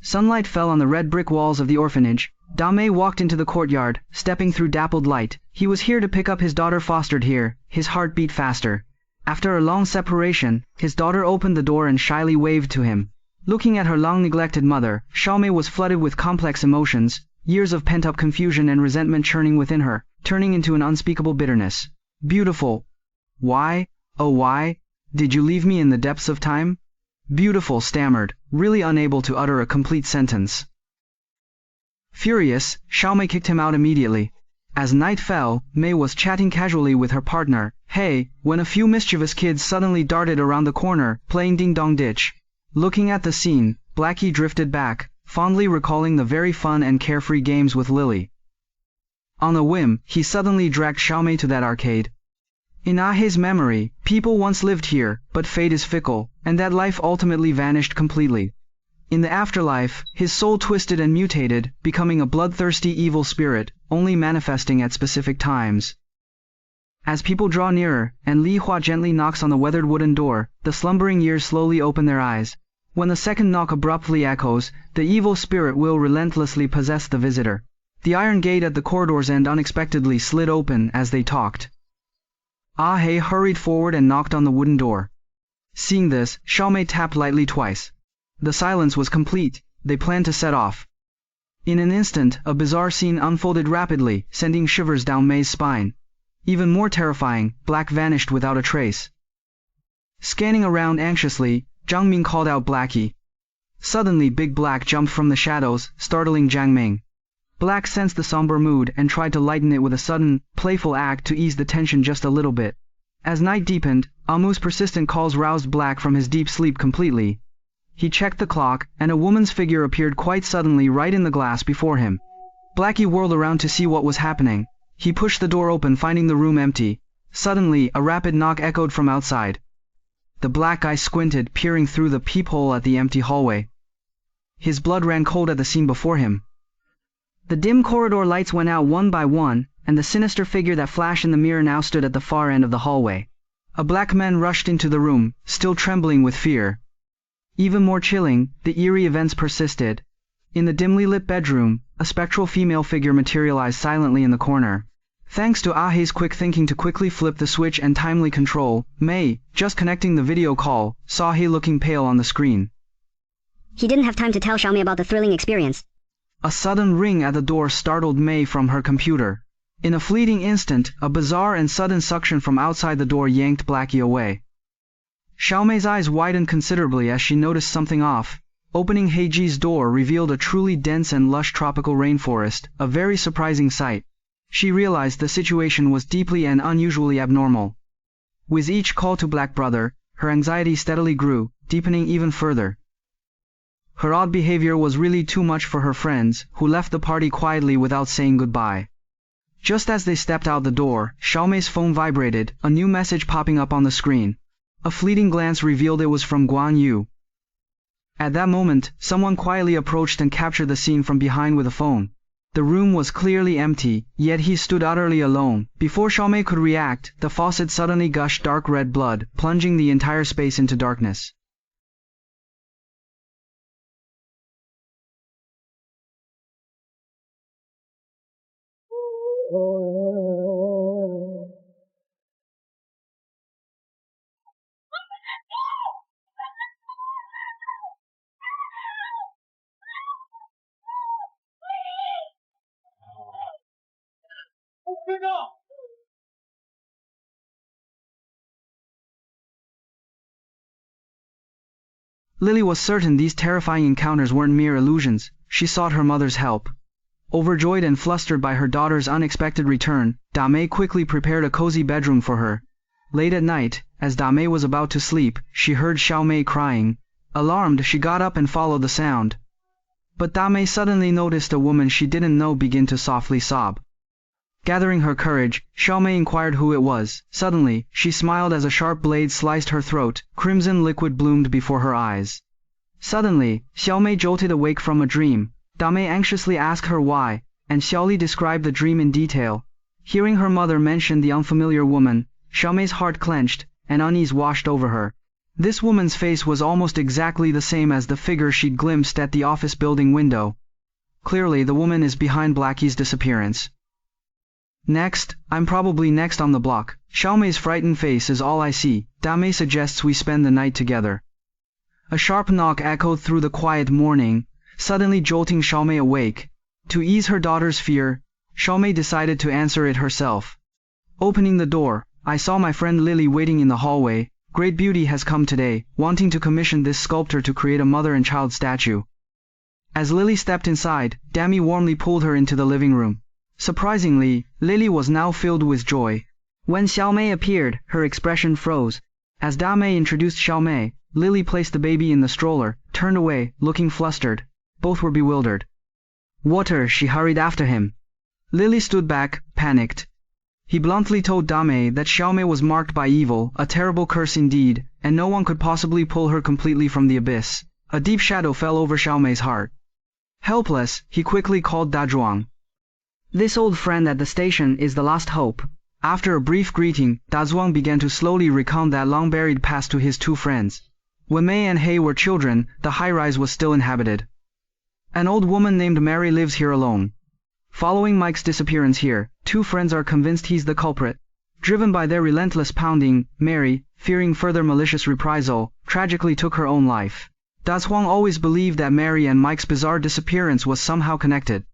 Sunlight fell on the red brick walls of the orphanage. Dame walked into the courtyard, stepping through dappled light. He was here to pick up his daughter fostered here. His heart beat faster. After a long separation, his daughter opened the door and shyly waved to him. Looking at her long-neglected mother, Xiaomei was flooded with complex emotions, years of pent-up confusion and resentment churning within her, turning into an unspeakable bitterness. Beautiful. Why, oh why, did you leave me in the depths of time? Beautiful stammered, really unable to utter a complete sentence. Furious, Xiaomei kicked him out immediately. As night fell, Mei was chatting casually with her partner, Hey, when a few mischievous kids suddenly darted around the corner, playing ding-dong ditch. Looking at the scene, Blackie drifted back, fondly recalling the very fun and carefree games with Lily. On a whim, he suddenly dragged Xiaomei to that arcade. In Ahei's memory, people once lived here, but fate is fickle, and that life ultimately vanished completely. In the afterlife, his soul twisted and mutated, becoming a bloodthirsty evil spirit, only manifesting at specific times. As people draw nearer, and Li Hua gently knocks on the weathered wooden door, the slumbering years slowly open their eyes. When the second knock abruptly echoes, the evil spirit will relentlessly possess the visitor. The iron gate at the corridor's end unexpectedly slid open as they talked. Ahei hurried forward and knocked on the wooden door. Seeing this, Xiaomei tapped lightly twice. The silence was complete. They planned to set off. In an instant, a bizarre scene unfolded rapidly, sending shivers down Mei's spine. Even more terrifying, Black vanished without a trace. Scanning around anxiously, Zhang Ming called out Blackie. Suddenly Big Black jumped from the shadows, startling Zhang Ming. Black sensed the somber mood and tried to lighten it with a sudden, playful act to ease the tension just a little bit. As night deepened, Amu's persistent calls roused Black from his deep sleep completely. He checked the clock, and a woman's figure appeared quite suddenly right in the glass before him. Blackie whirled around to see what was happening. He pushed the door open, finding the room empty. Suddenly, a rapid knock echoed from outside. The black guy squinted, peering through the peephole at the empty hallway. His blood ran cold at the scene before him. The dim corridor lights went out one by one, and the sinister figure that flashed in the mirror now stood at the far end of the hallway. A black man rushed into the room, still trembling with fear. Even more chilling, the eerie events persisted. In the dimly lit bedroom, a spectral female figure materialized silently in the corner. Thanks to Ahei's quick thinking to quickly flip the switch and timely control, Mei, just connecting the video call, saw Ahei looking pale on the screen. He didn't have time to tell Xiaomei about the thrilling experience. A sudden ring at the door startled Mei from her computer. In a fleeting instant, a bizarre and sudden suction from outside the door yanked Blackie away. Xiaomei's eyes widened considerably as she noticed something off. Opening Heiji's door revealed a truly dense and lush tropical rainforest, a very surprising sight. She realized the situation was deeply and unusually abnormal. With each call to Black Brother, her anxiety steadily grew, deepening even further. Her odd behavior was really too much for her friends, who left the party quietly without saying goodbye. Just as they stepped out the door, Xiaomei's phone vibrated, a new message popping up on the screen. A fleeting glance revealed it was from Guan Yu. At that moment, someone quietly approached and captured the scene from behind with a phone. The room was clearly empty, yet he stood utterly alone. Before Xiaomei could react, the faucet suddenly gushed dark red blood, plunging the entire space into darkness. Lily was certain these terrifying encounters weren't mere illusions. She sought her mother's help. Overjoyed and flustered by her daughter's unexpected return, Dame quickly prepared a cozy bedroom for her. Late at night, as Dame was about to sleep, she heard Xiaomei crying. Alarmed, she got up and followed the sound. But Dame suddenly noticed a woman she didn't know begin to softly sob. Gathering her courage, Xiaomei inquired who it was. Suddenly, she smiled as a sharp blade sliced her throat. Crimson liquid bloomed before her eyes. Suddenly, Xiaomei jolted awake from a dream. Dame anxiously asked her why, and Xiaoli described the dream in detail. Hearing her mother mention the unfamiliar woman, Xiaomei's heart clenched, and unease washed over her. This woman's face was almost exactly the same as the figure she'd glimpsed at the office building window. Clearly the woman is behind Blackie's disappearance. Next, I'm probably next on the block. Xiaomei's frightened face is all I see. Dame suggests we spend the night together. A sharp knock echoed through the quiet morning, suddenly jolting Xiaomei awake. To ease her daughter's fear, Xiaomei decided to answer it herself. Opening the door, I saw my friend Lily waiting in the hallway. Great Beauty has come today, wanting to commission this sculptor to create a mother and child statue. As Lily stepped inside, Dame warmly pulled her into the living room. Surprisingly, Lily was now filled with joy. When Xiaomei appeared, her expression froze. As Dame introduced Xiaomei, Lily placed the baby in the stroller, turned away, looking flustered. Both were bewildered. Water, she hurried after him. Lily stood back, panicked. He bluntly told Dame that Xiaomei was marked by evil, a terrible curse indeed, and no one could possibly pull her completely from the abyss. A deep shadow fell over Xiaomei's heart. Helpless, he quickly called Dazhuang. This old friend at the station is the last hope. After a brief greeting, Dazhuang began to slowly recount that long-buried past to his two friends. When Mei and Hei were children, the high-rise was still inhabited. An old woman named Mary lives here alone. Following Mike's disappearance here, two friends are convinced he's the culprit. Driven by their relentless pounding, Mary, fearing further malicious reprisal, tragically took her own life. Dazhuang always believed that Mary and Mike's bizarre disappearance was somehow connected.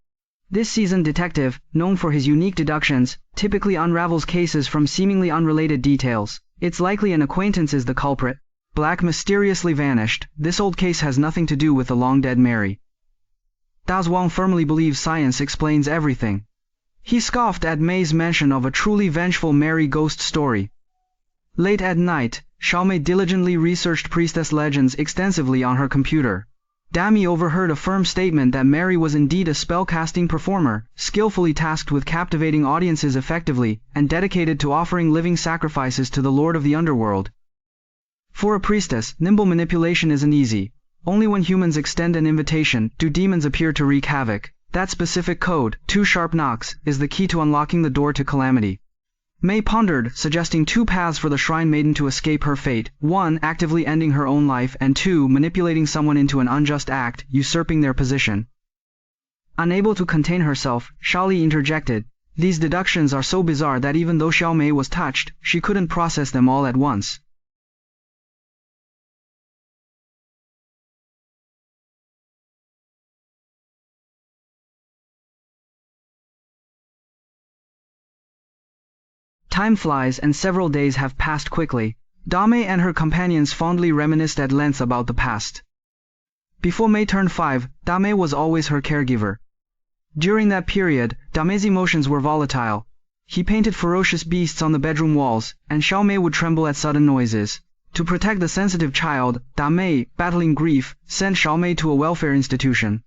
This seasoned detective, known for his unique deductions, typically unravels cases from seemingly unrelated details. It's likely an acquaintance is the culprit. Black mysteriously vanished. This old case has nothing to do with the long-dead Mary. Dazhuang firmly believes science explains everything. He scoffed at Mei's mention of a truly vengeful Mary ghost story. Late at night, Xiaomei diligently researched priestess legends extensively on her computer. Dame overheard a firm statement that Mary was indeed a spell-casting performer, skillfully tasked with captivating audiences effectively, and dedicated to offering living sacrifices to the Lord of the Underworld. For a priestess, nimble manipulation isn't easy. Only when humans extend an invitation do demons appear to wreak havoc. That specific code, 2 sharp knocks, is the key to unlocking the door to calamity. Mei pondered, suggesting 2 paths for the Shrine Maiden to escape her fate: 1, actively ending her own life, and 2, manipulating someone into an unjust act, usurping their position. Unable to contain herself, Xiaoli interjected. These deductions are so bizarre that even though Xiaomei was touched, she couldn't process them all at once. Time flies and several days have passed quickly. Dame and her companions fondly reminisced at length about the past. Before Mei turned 5, Dame was always her caregiver. During that period, Dame's emotions were volatile. He painted ferocious beasts on the bedroom walls, and Xiaomei would tremble at sudden noises. To protect the sensitive child, Dame, battling grief, sent Xiaomei to a welfare institution.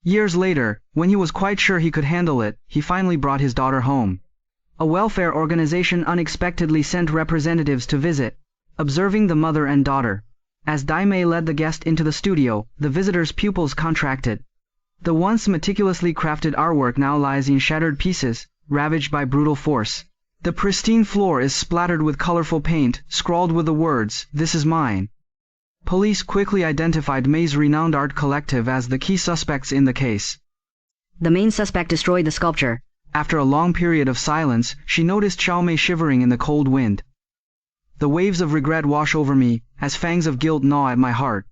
Years later, when he was quite sure he could handle it, he finally brought his daughter home. A welfare organization unexpectedly sent representatives to visit, observing the mother and daughter. As Daimei led the guest into the studio, the visitor's pupils contracted. The once meticulously crafted artwork now lies in shattered pieces, ravaged by brutal force. The pristine floor is splattered with colorful paint, scrawled with the words, "This is mine." Police quickly identified Mei's renowned art collective as the key suspects in the case. The main suspect destroyed the sculpture. After a long period of silence, she noticed Xiaomei shivering in the cold wind. The waves of regret wash over me, as fangs of guilt gnaw at my heart.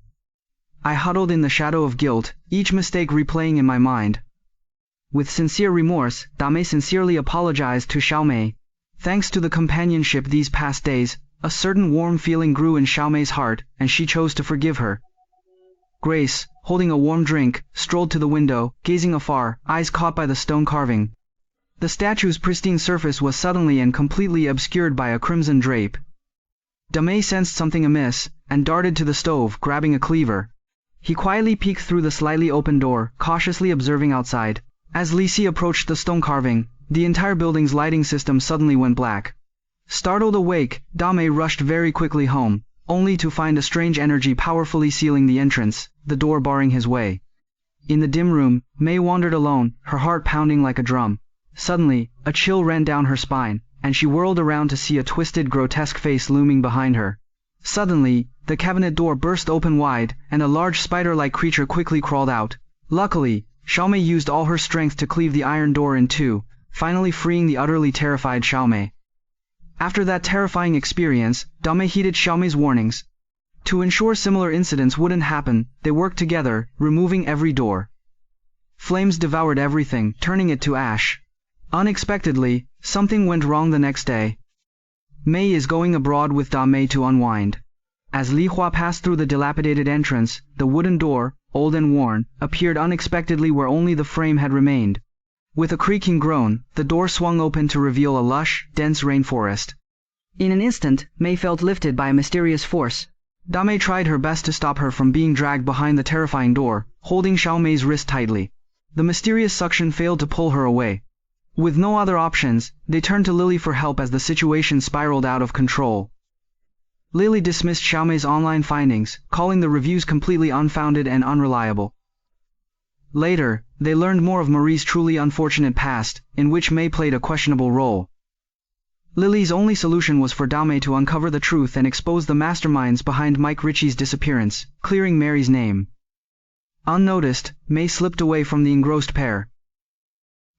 I huddled in the shadow of guilt, each mistake replaying in my mind. With sincere remorse, Dame sincerely apologized to Xiaomei. Thanks to the companionship these past days, a certain warm feeling grew in Xiaomei's heart, and she chose to forgive her. Grace, holding a warm drink, strolled to the window, gazing afar, eyes caught by the stone carving. The statue's pristine surface was suddenly and completely obscured by a crimson drape. Dame sensed something amiss, and darted to the stove, grabbing a cleaver. He quietly peeked through the slightly open door, cautiously observing outside. As Lisi approached the stone carving, the entire building's lighting system suddenly went black. Startled awake, Dame rushed very quickly home, only to find a strange energy powerfully sealing the entrance, the door barring his way. In the dim room, Mei wandered alone, her heart pounding like a drum. Suddenly, a chill ran down her spine, and she whirled around to see a twisted, grotesque face looming behind her. Suddenly, the cabinet door burst open wide, and a large spider-like creature quickly crawled out. Luckily, Xiaomei used all her strength to cleave the iron door in two, finally freeing the utterly terrified Xiaomei. After that terrifying experience, Dame heeded Xiaomei's warnings. To ensure similar incidents wouldn't happen, they worked together, removing every door. Flames devoured everything, turning it to ash. Unexpectedly, something went wrong the next day. Mei is going abroad with Dame to unwind. As Li Hua passed through the dilapidated entrance, the wooden door, old and worn, appeared unexpectedly where only the frame had remained. With a creaking groan, the door swung open to reveal a lush, dense rainforest. In an instant, Mei felt lifted by a mysterious force. Dame tried her best to stop her from being dragged behind the terrifying door, holding Xiaomei's wrist tightly. The mysterious suction failed to pull her away. With no other options, they turned to Lily for help as the situation spiraled out of control. Lily dismissed Xiaomei's online findings, calling the reviews completely unfounded and unreliable. Later, they learned more of Marie's truly unfortunate past, in which Mei played a questionable role. Lily's only solution was for Dame to uncover the truth and expose the masterminds behind Mike Ritchie's disappearance, clearing Mary's name. Unnoticed, Mei slipped away from the engrossed pair.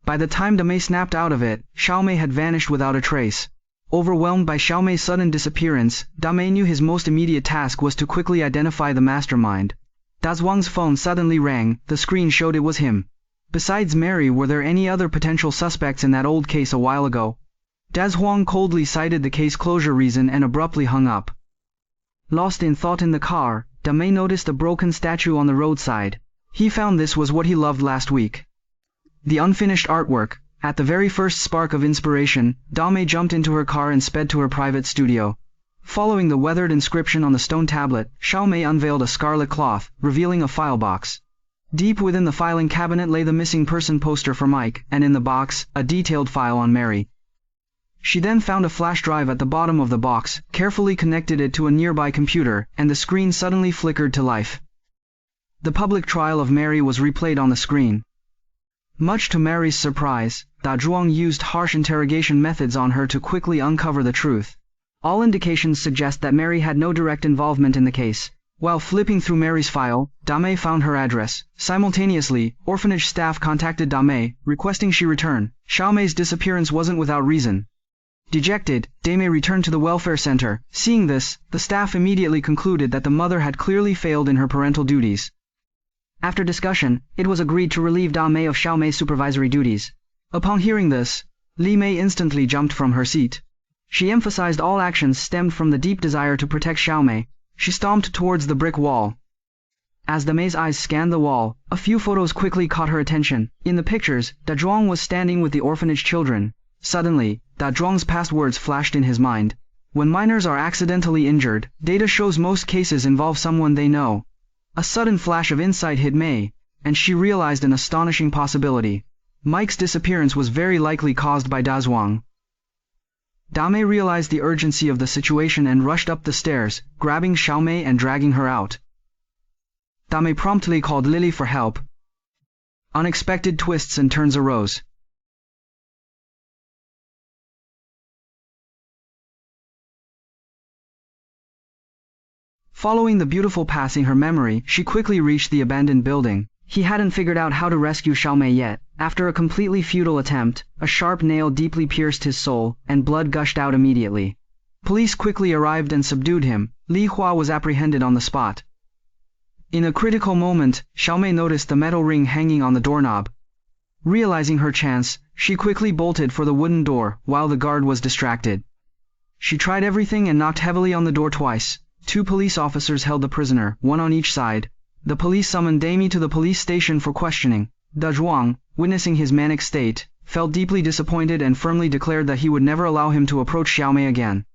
By the time Dame snapped out of it, Xiaomei had vanished without a trace. Overwhelmed by Xiaomei's sudden disappearance, Dame knew his most immediate task was to quickly identify the mastermind. Dazhuang's phone suddenly rang, the screen showed it was him. Besides Mary, were there any other potential suspects in that old case a while ago? Dazhuang coldly cited the case closure reason and abruptly hung up. Lost in thought in the car, Dame noticed a broken statue on the roadside. He found this was what he loved last week. The unfinished artwork. At the very first spark of inspiration, Dame jumped into her car and sped to her private studio. Following the weathered inscription on the stone tablet, Xiaomei unveiled a scarlet cloth, revealing a file box. Deep within the filing cabinet lay the missing person poster for Mike, and in the box, a detailed file on Mary. She then found a flash drive at the bottom of the box, carefully connected it to a nearby computer, and the screen suddenly flickered to life. The public trial of Mary was replayed on the screen. Much to Mary's surprise, Dazhuang used harsh interrogation methods on her to quickly uncover the truth. All indications suggest that Mary had no direct involvement in the case. While flipping through Mary's file, Dame found her address. Simultaneously, orphanage staff contacted Dame, requesting she return. Xiaomei's disappearance wasn't without reason. Dejected, Dame returned to the welfare center. Seeing this, the staff immediately concluded that the mother had clearly failed in her parental duties. After discussion, it was agreed to relieve Dame of Xiaomei's supervisory duties. Upon hearing this, Li Mei instantly jumped from her seat. She emphasized all actions stemmed from the deep desire to protect Xiaomei. She stomped towards the brick wall. As Dame's eyes scanned the wall, a few photos quickly caught her attention. In the pictures, Dazhuang was standing with the orphanage children. Suddenly, Dazhuang's past words flashed in his mind. When minors are accidentally injured, data shows most cases involve someone they know. A sudden flash of insight hit Mei, and she realized an astonishing possibility. Mike's disappearance was very likely caused by Dazhuang. Dame realized the urgency of the situation and rushed up the stairs, grabbing Xiaomei and dragging her out. Dame promptly called Lily for help. Unexpected twists and turns arose. Following the beautiful past in her memory, she quickly reached the abandoned building. He hadn't figured out how to rescue Xiaomei yet. After a completely futile attempt, a sharp nail deeply pierced his soul, and blood gushed out immediately. Police quickly arrived and subdued him. Li Hua was apprehended on the spot. In a critical moment, Xiaomei noticed the metal ring hanging on the doorknob. Realizing her chance, she quickly bolted for the wooden door, while the guard was distracted. She tried everything and knocked heavily on the door twice. 2 police officers held the prisoner, one on each side. The police summoned Dame to the police station for questioning. Dazhuang, witnessing his manic state, felt deeply disappointed and firmly declared that he would never allow him to approach Xiaomei again.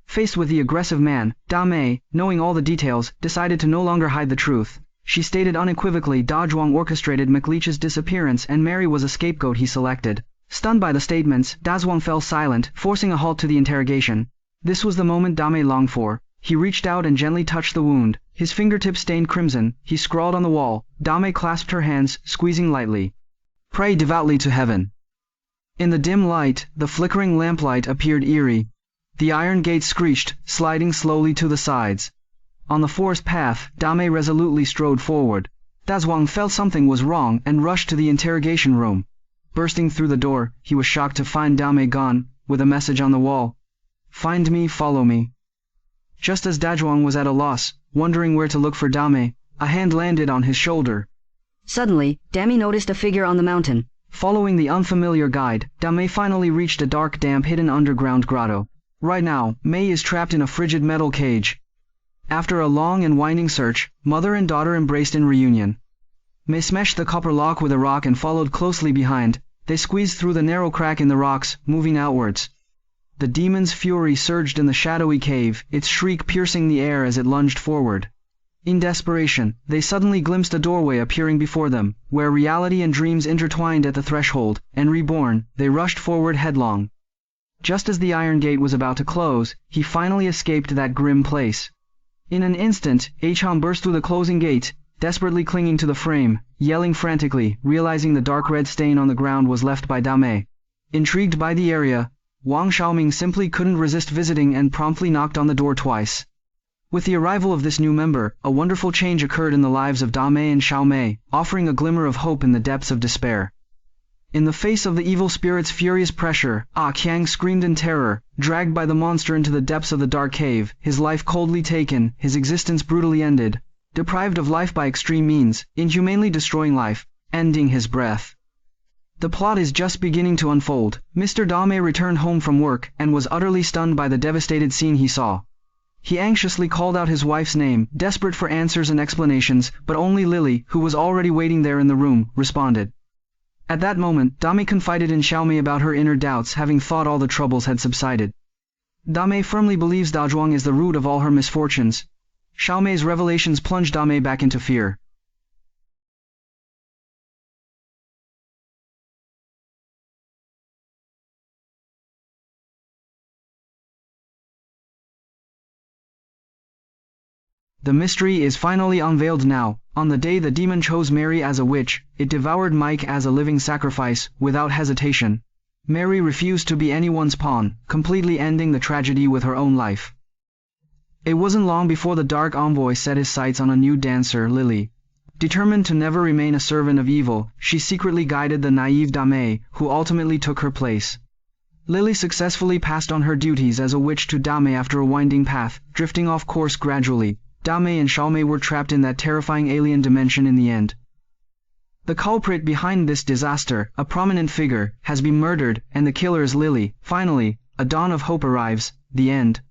Faced with the aggressive man, Dame, knowing all the details, decided to no longer hide the truth. She stated unequivocally Dazhuang orchestrated McLeach's disappearance and Mary was a scapegoat he selected. Stunned by the statements, Dazhuang fell silent, forcing a halt to the interrogation. This was the moment Dame longed for. He reached out and gently touched the wound. His fingertips stained crimson. He scrawled on the wall. Dame clasped her hands, squeezing lightly. Pray devoutly to heaven. In the dim light, the flickering lamplight appeared eerie. The iron gate screeched, sliding slowly to the sides. On the forest path, Dame resolutely strode forward. Dazhuang felt something was wrong and rushed to the interrogation room. Bursting through the door, he was shocked to find Dame gone, with a message on the wall. "Find me, follow me." Just as Dazhuang was at a loss, wondering where to look for Dame, a hand landed on his shoulder. Suddenly, Dame noticed a figure on the mountain. Following the unfamiliar guide, Dame finally reached a dark, damp, hidden underground grotto. Right now, Mei is trapped in a frigid metal cage. After a long and winding search, mother and daughter embraced in reunion. Mei smashed the copper lock with a rock and followed closely behind. They squeezed through the narrow crack in the rocks, moving outwards. The demon's fury surged in the shadowy cave, its shriek piercing the air as it lunged forward. In desperation, they suddenly glimpsed a doorway appearing before them, where reality and dreams intertwined at the threshold, and reborn, they rushed forward headlong. Just as the iron gate was about to close, he finally escaped that grim place. In an instant, Achan burst through the closing gate, desperately clinging to the frame, yelling frantically, realizing the dark red stain on the ground was left by Dame. Intrigued by the area, Wang Xiaoming simply couldn't resist visiting and promptly knocked on the door twice. With the arrival of this new member, a wonderful change occurred in the lives of Dame and Xiaomei, offering a glimmer of hope in the depths of despair. In the face of the evil spirit's furious pressure, Qiang screamed in terror, dragged by the monster into the depths of the dark cave, his life coldly taken, his existence brutally ended, deprived of life by extreme means, inhumanely destroying life, ending his breath. The plot is just beginning to unfold. Mr. Dame returned home from work, and was utterly stunned by the devastated scene he saw. He anxiously called out his wife's name, desperate for answers and explanations, but only Lily, who was already waiting there in the room, responded. At that moment, Dame confided in Xiaomei about her inner doubts, having thought all the troubles had subsided. Dame firmly believes Dazhuang is the root of all her misfortunes. Xiaomei's revelations plunged Dame back into fear. The mystery is finally unveiled now. On the day the demon chose Mary as a witch, it devoured Mike as a living sacrifice, without hesitation. Mary refused to be anyone's pawn, completely ending the tragedy with her own life. It wasn't long before the Dark Envoy set his sights on a new dancer, Lily. Determined to never remain a servant of evil, she secretly guided the naive Dame, who ultimately took her place. Lily successfully passed on her duties as a witch to Dame after a winding path, drifting off course gradually. Dame and Xiaomei were trapped in that terrifying alien dimension in the end. The culprit behind this disaster, a prominent figure, has been murdered, and the killer is Lily. Finally, a dawn of hope arrives. The end.